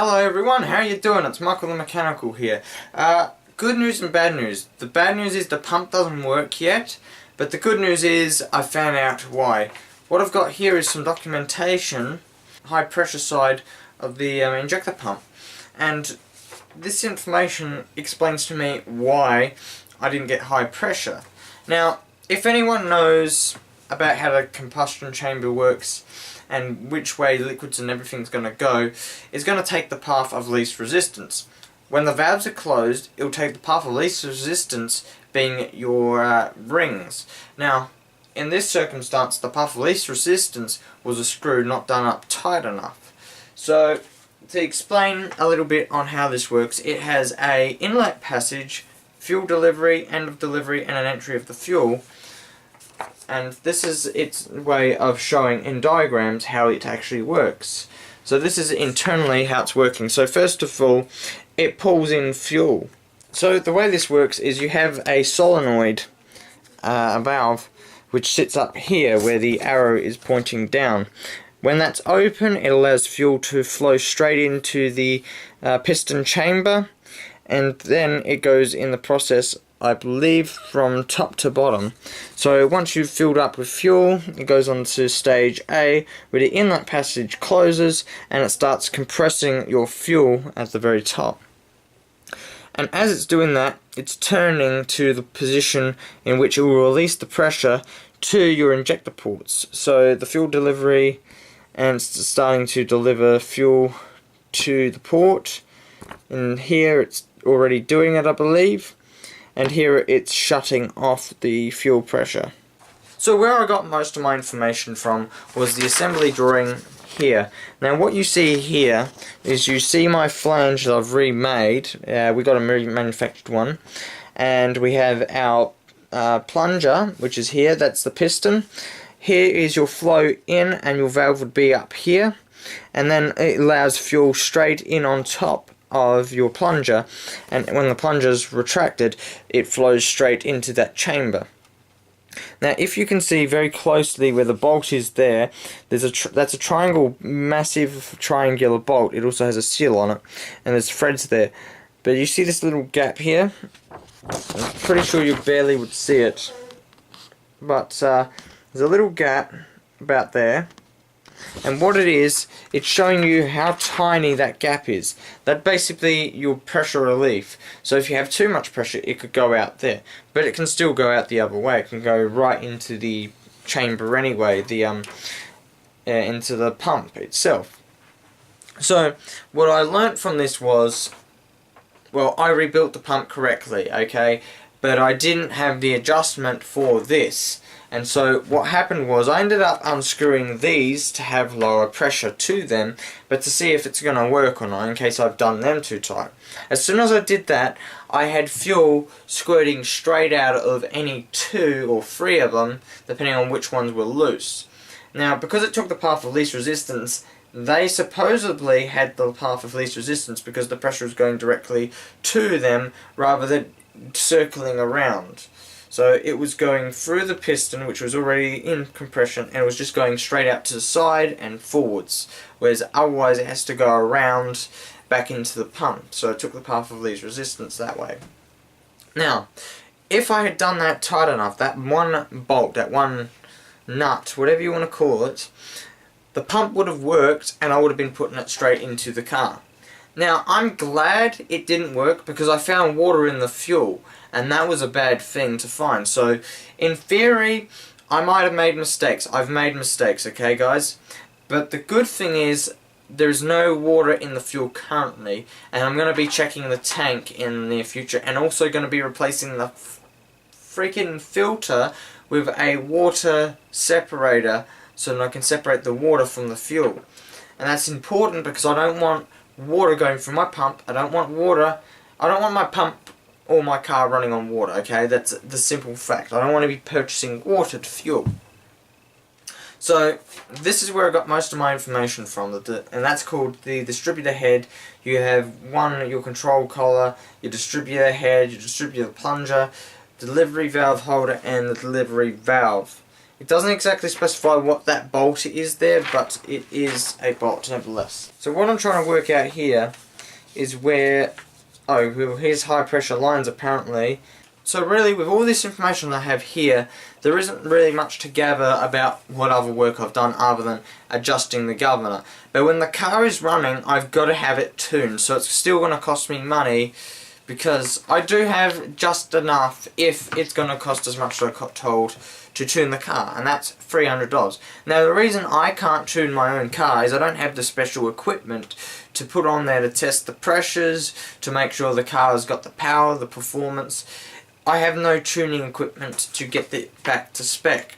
Hello everyone, how are you doing? It's Michael the Mechanical here. Good news and bad news. The bad news is the pump doesn't work yet, but the good news is I found out why. What I've got here is some documentation, high pressure side of the injector pump, and this information explains to me why I didn't get high pressure. Now, if anyone knows about how the combustion chamber works and which way liquids and everything's going to go, it's going to take the path of least resistance. When the valves are closed, it'll take the path of least resistance, being your rings. Now, in this circumstance, the path of least resistance was a screw not done up tight enough. So, to explain a little bit on how this works, it has a inlet passage, fuel delivery, end of delivery, and an entry of the fuel. And this is its way of showing in diagrams how it actually works. So this is internally how it's working. So first of all, it pulls in fuel. So the way this works is you have a solenoid valve which sits up here where the arrow is pointing down. When that's open, it allows fuel to flow straight into the piston chamber, and then it goes in the process, I believe, from top to bottom. So once you've filled up with fuel, it goes on to stage A, where the inlet passage closes and it starts compressing your fuel at the very top. And as it's doing that, it's turning to the position in which it will release the pressure to your injector ports. So the fuel delivery, and it's starting to deliver fuel to the port. And here it's already doing it, I believe. And here it's shutting off the fuel pressure. So where I got most of my information from was the assembly drawing here. Now what you see here is you see my flange that I've remade. We got a remanufactured one. And we have our plunger, which is here, that's the piston. Here is your flow in, and your valve would be up here. And then it allows fuel straight in on top of your plunger, and when the plunger is retracted, it flows straight into that chamber. Now if you can see very closely where the bolt is there, that's a triangle, massive triangular bolt. It also has a seal on it, and there's threads there. But you see this little gap here? I'm pretty sure you barely would see it, but there's a little gap about there. And what it is, it's showing you how tiny that gap is. That's basically your pressure relief. So if you have too much pressure, it could go out there. But it can still go out the other way. It can go right into the chamber anyway, into the pump itself. So what I learnt from this was, well, I rebuilt the pump correctly, okay? But I didn't have the adjustment for this. And so what happened was I ended up unscrewing these to have lower pressure to them, but to see if it's going to work or not in case I've done them too tight. As soon as I did that, I had fuel squirting straight out of any 2 or 3 of them, depending on which ones were loose. Now, because it took the path of least resistance, they supposedly had the path of least resistance because the pressure was going directly to them rather than circling around. So it was going through the piston, which was already in compression, and it was just going straight out to the side and forwards, whereas otherwise it has to go around back into the pump. So it took the path of least resistance that way. Now, if I had done that tight enough, that one bolt, that one nut, whatever you want to call it, the pump would have worked and I would have been putting it straight into the car. Now, I'm glad it didn't work because I found water in the fuel, and that was a bad thing to find. So, in theory, I might have made mistakes. I've made mistakes, okay guys? But the good thing is, there's no water in the fuel currently, and I'm going to be checking the tank in the near future, and also going to be replacing the freaking filter with a water separator so that I can separate the water from the fuel. And that's important because I don't want water going through my pump. I don't want my pump or my car running on water, okay? That's the simple fact. I don't want to be purchasing water to fuel. So this is where I got most of my information from, and that's called the distributor head. You have your control collar, your distributor head, your distributor plunger, delivery valve holder, and the delivery valve. It doesn't exactly specify what that bolt is there, but it is a bolt nevertheless. So what I'm trying to work out here is where, oh, well, here's high pressure lines apparently. So really, with all this information I have here, there isn't really much to gather about what other work I've done other than adjusting the governor. But when the car is running, I've got to have it tuned, so it's still going to cost me money, because I do have just enough if it's going to cost as much as I got told to tune the car, and that's $300. Now the reason I can't tune my own car is I don't have the special equipment to put on there to test the pressures, to make sure the car has got the power, the performance. I have no tuning equipment to get it back to spec.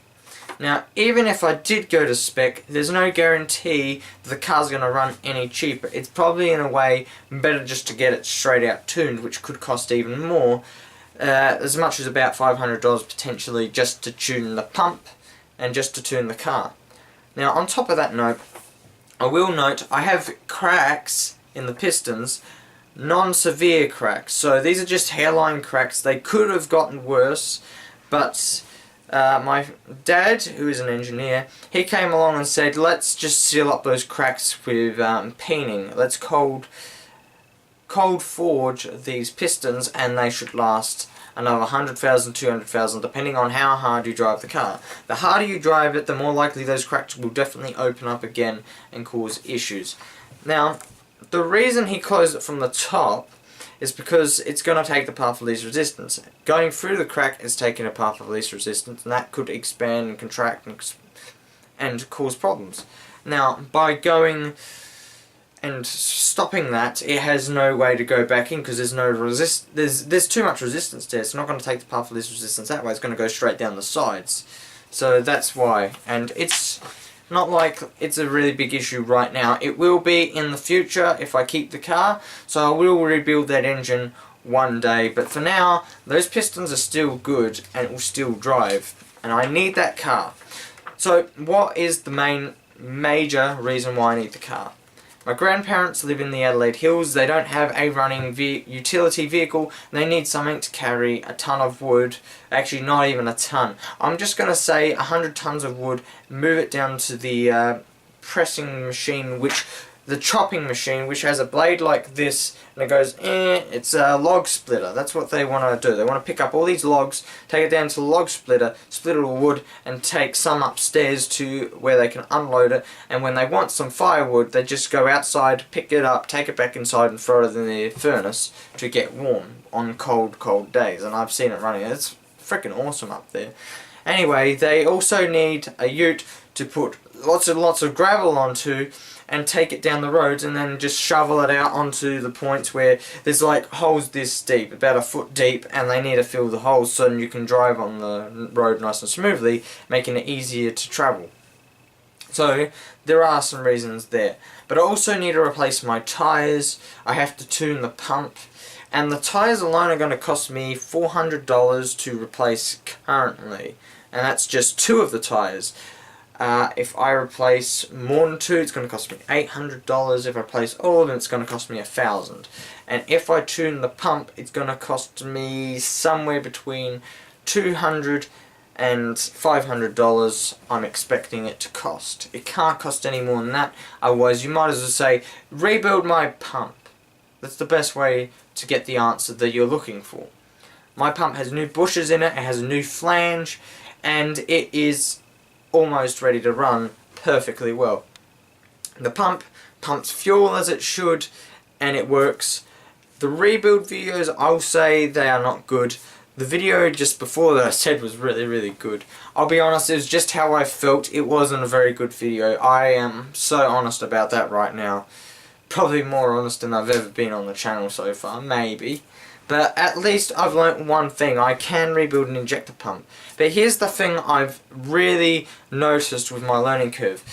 Now, even if I did go to spec, there's no guarantee the car's going to run any cheaper. It's probably, in a way, better just to get it straight out tuned, which could cost even more, as much as about $500 potentially, just to tune the pump and just to tune the car. Now, on top of that note, I will note I have cracks in the pistons, non-severe cracks. So these are just hairline cracks. They could have gotten worse, but my dad, who is an engineer, he came along and said, let's just seal up those cracks with peening. Let's cold forge these pistons, and they should last another 100,000, 200,000, depending on how hard you drive the car. The harder you drive it, the more likely those cracks will definitely open up again and cause issues. Now, the reason he closed it from the top is because it's going to take the path of least resistance. Going through the crack is taking a path of least resistance, and that could expand and contract and cause problems. Now, by going and stopping that, it has no way to go back in, because there's no there's too much resistance there. It's not going to take the path of least resistance that way. It's going to go straight down the sides. So that's why. And it's not like it's a really big issue right now. It will be in the future if I keep the car, so I will rebuild that engine one day. But for now, those pistons are still good and it will still drive, and I need that car. So what is the major reason why I need the car? My grandparents live in the Adelaide Hills. They don't have a running utility vehicle. They need something to carry a ton of wood. Actually, not even a ton. I'm just going to say 100 tons of wood, move it down to the pressing machine, the chopping machine, which has a blade like this, and it goes, it's a log splitter. That's what they want to do. They want to pick up all these logs, take it down to the log splitter, split it all wood, and take some upstairs to where they can unload it. And when they want some firewood, they just go outside, pick it up, take it back inside, and throw it in the furnace to get warm on cold, cold days. And I've seen it running. It's freaking awesome up there. Anyway, they also need a ute to put lots and lots of gravel onto, and take it down the roads, and then just shovel it out onto the points where there's like holes this deep, about a foot deep, and they need to fill the holes so you can drive on the road nice and smoothly, making it easier to travel. So there are some reasons there. But I also need to replace my tyres. I have to tune the pump, and the tyres alone are going to cost me $400 to replace currently, and that's just 2 of the tyres. If I replace more than 2, it's going to cost me $800. If I replace all of them, it's going to cost me $1,000. And if I tune the pump, it's going to cost me somewhere between $200 and $500. I'm expecting it to cost. It can't cost any more than that. Otherwise, you might as well say, rebuild my pump. That's the best way to get the answer that you're looking for. My pump has new bushes in it. It has a new flange, and it is almost ready to run perfectly well. The pump pumps fuel as it should, and it works. The rebuild videos, I'll say they are not good. The video just before that I said was really, really good. I'll be honest, it was just how I felt. It wasn't a very good video. I am so honest about that right now. Probably more honest than I've ever been on the channel so far, maybe. But at least I've learnt one thing. I can rebuild an injector pump. But here's the thing I've really noticed with my learning curve.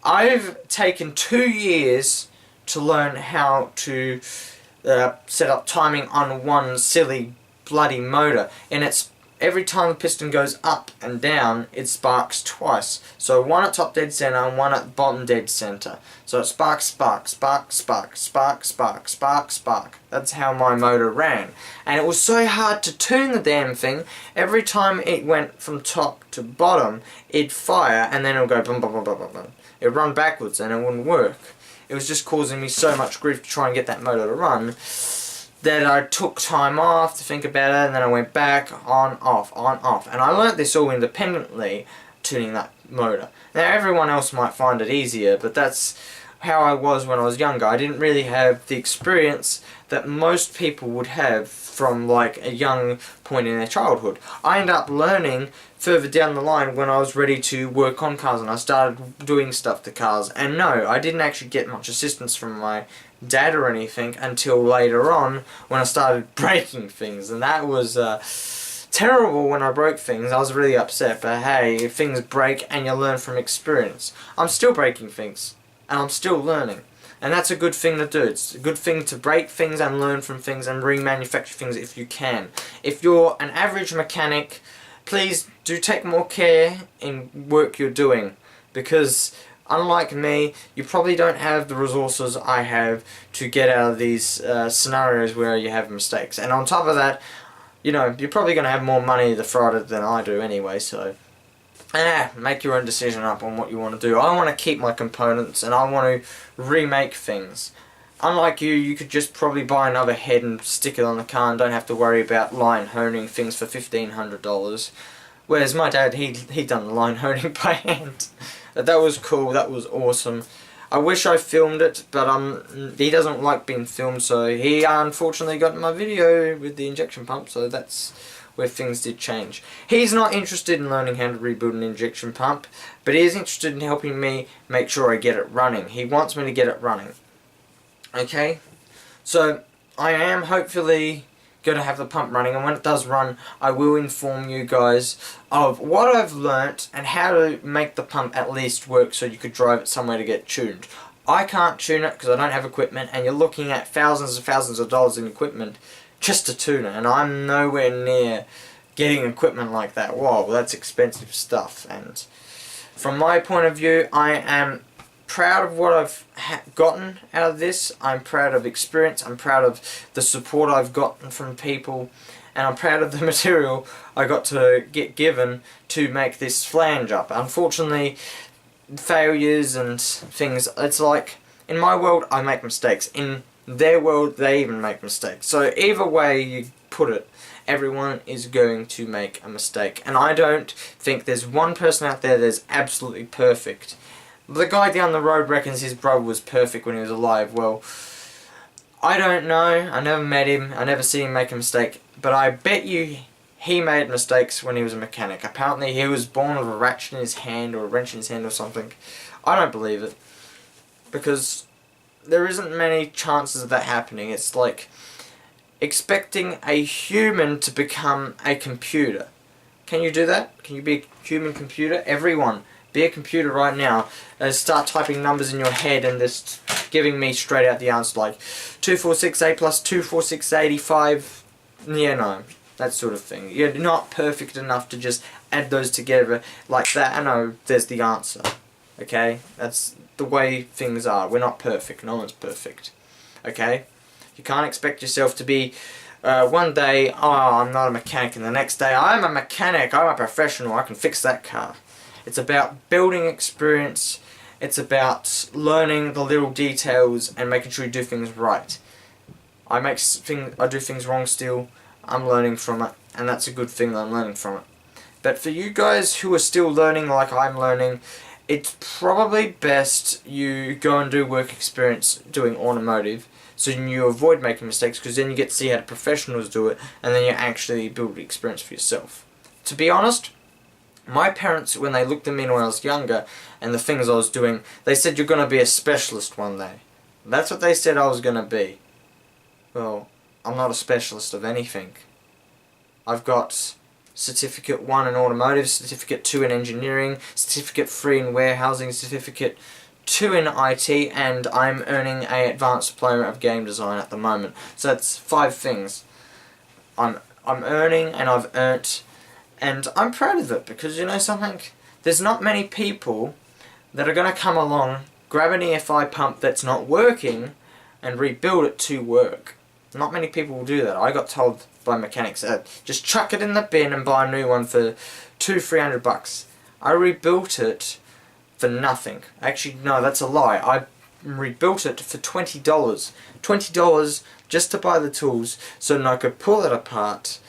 I've taken 2 years to learn how to set up timing on one silly bloody motor. And it's every time the piston goes up and down, it sparks twice. So one at top dead center and one at bottom dead center. So it sparks, spark, spark, spark, spark, spark, spark, spark. That's how my motor ran. And it was so hard to tune the damn thing. Every time it went from top to bottom, it'd fire and then it would go bum bum bum bum bum bum. It'd run backwards and it wouldn't work. It was just causing me so much grief to try and get that motor to run that I took time off to think about it, and then I went back, on, off, and I learnt this all independently, tuning that motor. Now everyone else might find it easier, but that's how I was when I was younger. I didn't really have the experience that most people would have from like a young point in their childhood. I ended up learning further down the line when I was ready to work on cars and I started doing stuff to cars. And no, I didn't actually get much assistance from my dad or anything until later on when I started breaking things, and that was terrible when I broke things. I was really upset, but hey, things break and you learn from experience. I'm still breaking things and I'm still learning, and that's a good thing to do. It's a good thing to break things and learn from things and remanufacture things if you can. If you're an average mechanic, please do take more care in work you're doing, because unlike me, you probably don't have the resources I have to get out of these scenarios where you have mistakes. And on top of that, you know, you're probably going to have more money to throw at it than I do anyway, so make your own decision up on what you want to do. I want to keep my components and I want to remake things. Unlike you, you could just probably buy another head and stick it on the car and don't have to worry about line honing things for $1,500. Whereas my dad, he done the line honing by hand. That was cool, that was awesome. I wish I filmed it, but he doesn't like being filmed, so he unfortunately got my video with the injection pump, so that's where things did change. He's not interested in learning how to reboot an injection pump, but he is interested in helping me make sure I get it running. He wants me to get it running. Okay? So, I am hopefully going to have the pump running, and when it does run, I will inform you guys of what I've learnt and how to make the pump at least work so you could drive it somewhere to get tuned. I can't tune it because I don't have equipment, and you're looking at thousands and thousands of dollars in equipment just to tune it, and I'm nowhere near getting equipment like that. Whoa, that's expensive stuff. And from my point of view, I am proud of what I've gotten out of this. I'm proud of experience, I'm proud of the support I've gotten from people, and I'm proud of the material I got to get given to make this flange up. Unfortunately, failures and things, it's like, in my world I make mistakes, in their world they even make mistakes. So either way you put it, everyone is going to make a mistake, and I don't think there's one person out there that's absolutely perfect. The guy down the road reckons his brother was perfect when he was alive. Well, I don't know. I never met him. I never seen him make a mistake. But I bet you he made mistakes when he was a mechanic. Apparently he was born with a ratchet in his hand or a wrench in his hand or something. I don't believe it, because there isn't many chances of that happening. It's like expecting a human to become a computer. Can you do that? Can you be a human computer? Everyone. Be a computer right now and start typing numbers in your head and just giving me straight out the answer like 2468 plus 24685. Yeah, no, that sort of thing. You're not perfect enough to just add those together like that. I know there's the answer. Okay? That's the way things are. We're not perfect. No one's perfect. Okay? You can't expect yourself to be one day, oh, I'm not a mechanic, and the next day, I'm a mechanic, I'm a professional, I can fix that car. It's about building experience, it's about learning the little details and making sure you do things right. I do things wrong still, I'm learning from it, and that's a good thing that I'm learning from it. But for you guys who are still learning like I'm learning, it's probably best you go and do work experience doing automotive, so you avoid making mistakes, because then you get to see how the professionals do it, and then you actually build experience for yourself. To be honest, my parents, when they looked at me when I was younger, and the things I was doing, they said, you're going to be a specialist one day. That's what they said I was going to be. Well, I'm not a specialist of anything. I've got Certificate 1 in automotive, Certificate 2 in engineering, Certificate 3 in warehousing, Certificate 2 in IT, and I'm earning an advanced diploma of game design at the moment. So that's 5 things I'm earning, and I've earned And I'm proud of it because, you know something, there's not many people that are going to come along, grab an EFI pump that's not working and rebuild it to work. Not many people will do that. I got told by mechanics that just chuck it in the bin and buy a new one for $200-300. I rebuilt it for nothing. Actually, no, that's a lie. I rebuilt it for $20. $20 just to buy the tools so that I could pull it apart,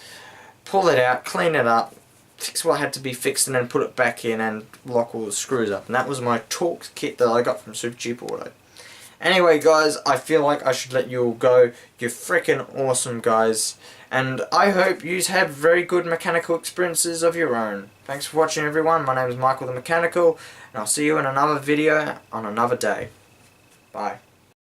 pull it out, clean it up, fix what had to be fixed, and then put it back in and lock all the screws up. And that was my Torx kit that I got from Super Cheap Auto. Anyway guys, I feel like I should let you all go. You're freaking awesome guys. And I hope you have very good mechanical experiences of your own. Thanks for watching everyone. My name is Michael the Mechanical. And I'll see you in another video on another day. Bye.